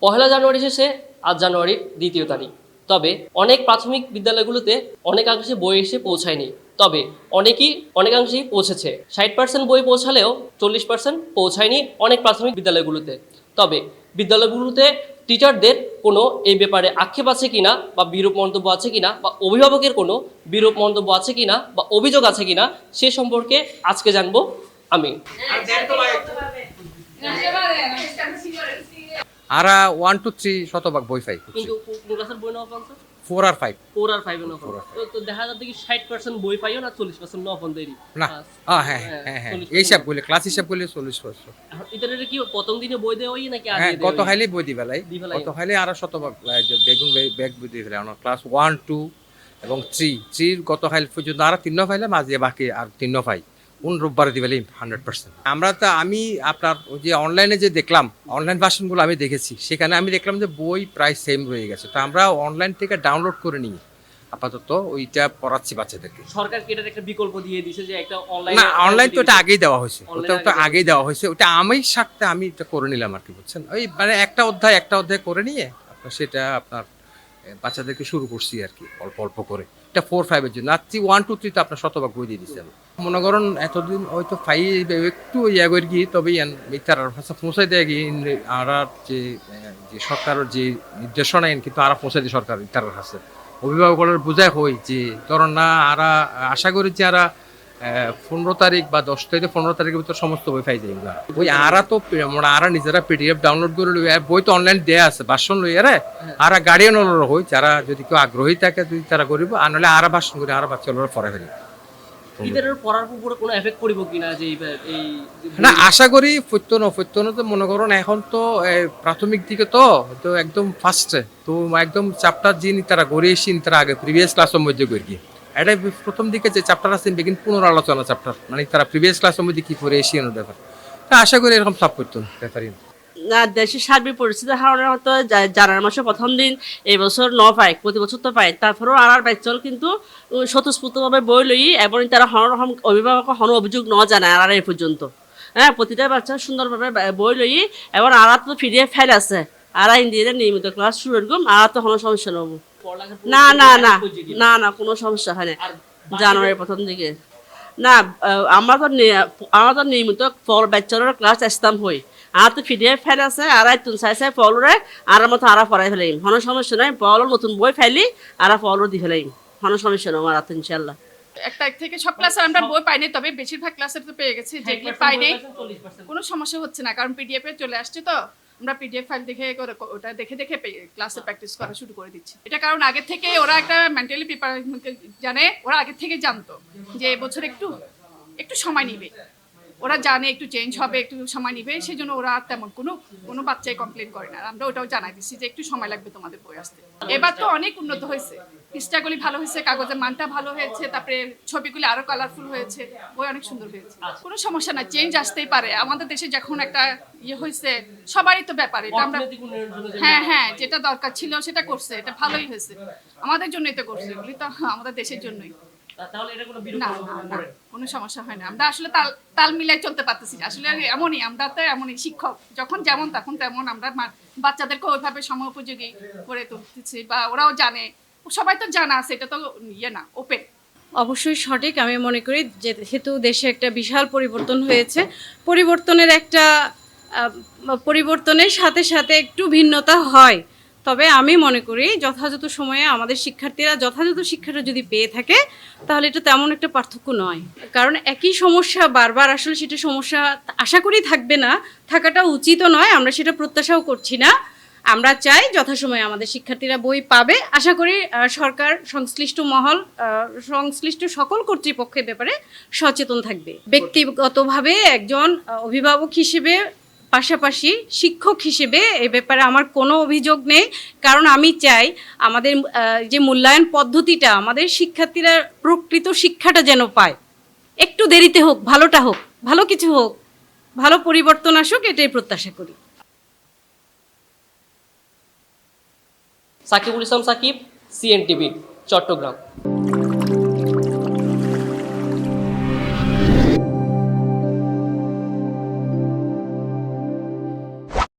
পহেলা জানুয়ারি শেষে আজ জানুয়ারির 2য় তারিখ। তবে অনেক প্রাথমিক বিদ্যালয়গুলোতে অনেকাংশে বই এসে পৌঁছায়নি। তবে অনেকাংশেই পৌঁছেছে। 60% বই পৌঁছালেও 40% পৌঁছায়নি অনেক প্রাথমিক বিদ্যালয়গুলোতে। তবে বিদ্যালয়গুলোতে টিচারদের কোনো এই ব্যাপারে আক্ষেপ আছে কিনা বা বিরূপ মন্তব্য আছে কিনা বা অভিভাবকের কোনো বিরূপ মন্তব্য আছে কিনা বা অভিযোগ আছে কিনা সে সম্পর্কে আজকে জানবো আমি। আরা 1 to 3 শতভাগ বই পাই, কিন্তু কোন ক্লাসের বই নেওয়া পান? 4 আর 5 4 আর 5 নেওয়া পান। তো দেখা যাচ্ছে কি 60% বই পাইও না, 40% নেওয়া পান দেরি না। হ্যাঁ হ্যাঁ হ্যাঁ, এই হিসাব বলে ক্লাস হিসাব বলে 40%। এখন এটারে কি প্রথম দিনে বই দেওয়াই নাকি আগে হ্যাঁ, দেওয়াই? গত হাইলে বই দিবেলাই, গত হাইলে আরা শতভাগ যে বেগুন ব্যাগ বই দিবেলাই আমরা ক্লাস 1 2 এবং 3 গত হাইল পর্যন্ত আরা 3 পাইলে মাঝে বাকি আর 3 পাই কোন রোববারে দিবেলাই 100%। আমরা তো আমি আপনার ওই যে অনলাইনে যে দেখলাম, অনলাইন ভার্সনগুলো আমি দেখেছি, সেখানে আমি দেখলাম যে বই প্রায় সেম রয়ে গেছে। তো আমরা অনলাইন থেকে ডাউনলোড করে নিই, আপাতত ওইটা পড়াচ্ছি বাচ্চাদেরকে। সরকার কি এটার একটা বিকল্প দিয়ে দিয়েছে যে একটা অনলাইন? না, অনলাইন তো এটা আগেই দেওয়া হয়েছে, ওটা তো আগেই দেওয়া হয়েছে। ওটা আমি স্বার্থে আমি এটা করে নিলাম আর কি, বুঝছেন। ওই মানে একটা অধ্যায় করে নিয়ে আপনার সেটা আপনার বাচ্চাদেরকে শুরু করছি আর কি, অল্প অল্প করে। এটা 4 5 এর জন্য। আর 1 2 3 তো আপনার শতভাগ বই দিয়ে দিচ্ছি আমি। মনে করেন এতদিন হয়তো 5 একটু ইয়া করে গিয়ে, তবে তার ভাষা পৌঁছাই দেয় গিয়ে আর যে সরকারের যে নির্দেশনা কিন্তু আরা পৌঁছাই দিয়ে সরকার তার কাছে অভিভাবকের বোঝায় হই যে ধরুন না, আরা আশা করি যে আরা 15 তারিখ বা 10 থেকে 15 তারিখের ভিতর সমস্ত বই পাই যায়। ওই আরা তো আরা নিজেরা পিডিএফ ডাউনলোড করে লই, বই তো অনলাইন দেয়া আছে, ভার্সন লই আরা গার্ডিয়ান হই, যারা যদি কেউ আগ্রহী থাকে যদি তারা করিব, আর নাহলে আরা ভার্সন করে আরা বাচ্চারা পড়ে ফেলি। এটার পড়ার উপরে কোনো এফেক্ট পড়িব কিনা যে এই না, আশা করি ফত্যন তো মনে করুন এখন তো প্রাথমিক দিকে তো একদম ফার্স্টে তো একদম চ্যাপ্টার যিনি তারা গড়ে এসেছেন তারা আগে প্রিভিয়াস ক্লাসের মধ্যে করি। এটা প্রথম দিকে যে চ্যাপ্টার আছে বেগিন পুনরালোচনা চ্যাপ্টার, মানে তারা প্রিভিয়াস ক্লাসের মধ্যে কি করে এসেছেন ব্যাপার। আশা করি এরকম সাপ করতো ব্যাপারই না। দেশের সার্বিক পরিস্থিতির কারণে হয়তো জানুয়ারি মাসের প্রথম দিন এই বছর পায়, প্রতি বছর তো পায়। তারপরেও আর বাচ্চল কিন্তু স্বতঃস্ফূর্তভাবে বই লই এবং তারা হনরকম অভিভাবক হন অভিযোগ ন জানায় আর এই পর্যন্ত। হ্যাঁ, প্রতিটা বাচ্চা সুন্দরভাবে বই লই এবং আর তো পিডিএফ ফাইল আছে, আর ইন্ডিয়াদের নিয়মিত ক্লাস শুরু এরকম আর তো কোনো সমস্যা নেব। না না না না না, কোনো সমস্যা হয় না জানুয়ারির প্রথম দিকে। না, আমরা তো নিয়মিত বাচ্চারা ক্লাস আসতাম হই, আর তো পিডিএফ ফাইল আছে, আর তুন চাই পলরে আর মতো আর পড়াই ফেলাইম, কোনো সমস্যা নাই। পল নতুন বই ফাইলি আর পলর দি ফেলাইম, কোনো সমস্যা নেই আমার আর ইনশাল্লাহ। 1 তারিখ থেকে সব ক্লাসে আমরা বই পাইনি, তবে বেশিরভাগ ক্লাসে তো পেয়ে গেছি। যেগুলো পাইনি কোনো সমস্যা হচ্ছে না, কারণ পিডিএফ এ চলে আসছে। তো আমরা পিডিএফ ফাইল দেখে ওটা দেখে ক্লাসে প্র্যাকটিস করা শুরু করে দিচ্ছি। এটা কারণ আগে থেকে ওরা একটা মেন্টালি প্রিপারেশন জানে, ওরা আগে থেকে জানতো যে এবছর একটু সময় নিবে, ওরা জানে একটু চেঞ্জ হবে, একটু সময় নিবে, সেই জন্য ওরা তেমন কোনো বাচ্চাই কমপ্লেন করে না। আমরা ওটাও জানাই দিচ্ছি যে একটু সময় লাগবে তোমাদের বই আসতে। এবার তো অনেক উন্নত হয়েছে, পৃষ্ঠাগুলি ভালো হয়েছে, কাগজের মানটা ভালো হয়েছে, তারপরে ছবিগুলি আরো কালারফুল হয়েছে, বই অনেক সুন্দর হয়েছে। কোনো সমস্যা না, চেঞ্জ আসতেই পারে। আমাদের দেশে যখন একটা হয়েছে সবারই তো ব্যাপার, এটা আমরা হ্যাঁ যেটা দরকার ছিল সেটা করছে, এটা ভালোই হয়েছে, আমাদের জন্যই তো করছে, এগুলি তো আমাদের দেশের জন্যই। কোনো সমস্যা হয় না, আমরা আসলে তাল মিলাই চলতে পারতেছি। আসলে আমরা তো এমনই শিক্ষক, যখন যেমন তখন তেমন আমরা বাচ্চাদেরকে ওইভাবে সময়োপযোগী করে তুলতেছি, বা ওরাও জানে, সবাই তো জানা আছে, এটা তো না ওপেন। অবশ্যই সঠিক আমি মনে করি, যেহেতু দেশে একটা বিশাল পরিবর্তন হয়েছে, পরিবর্তনের সাথে সাথে একটু ভিন্নতা হয়। তবে আমি মনে করি যথাযথ সময়ে আমাদের শিক্ষার্থীরা যথাযথ শিক্ষাটা যদি পেয়ে থাকে তাহলে এটা তেমন একটা পার্থক্য নয়। কারণ একই সমস্যা বারবার আসলে সেটা সমস্যা আশা করি থাকবে না, থাকাটা উচিতও নয়, আমরা সেটা প্রত্যাশাও করছি না। আমরা চাই যথাসময়ে আমাদের শিক্ষার্থীরা বই পাবে। আশা করি সরকার সংশ্লিষ্ট সকল কর্তৃপক্ষের ব্যাপারে সচেতন থাকবে। ব্যক্তিগতভাবে একজন অভিভাবক হিসেবে, পাশাপাশি শিক্ষক হিসেবে এ ব্যাপারে আমার কোনো অভিযোগ নেই। কারণ আমি চাই আমাদের যে মূল্যায়ন পদ্ধতিটা, আমাদের শিক্ষার্থীরা প্রকৃত শিক্ষাটা যেন পায়। একটু দেরিতে হোক, ভালোটা হোক, ভালো কিছু হোক, ভালো পরিবর্তন আসুক, এটাই প্রত্যাশা করি। সাকিবুল ইসলাম সাকিব, সিএনটিভি, চট্টগ্রাম।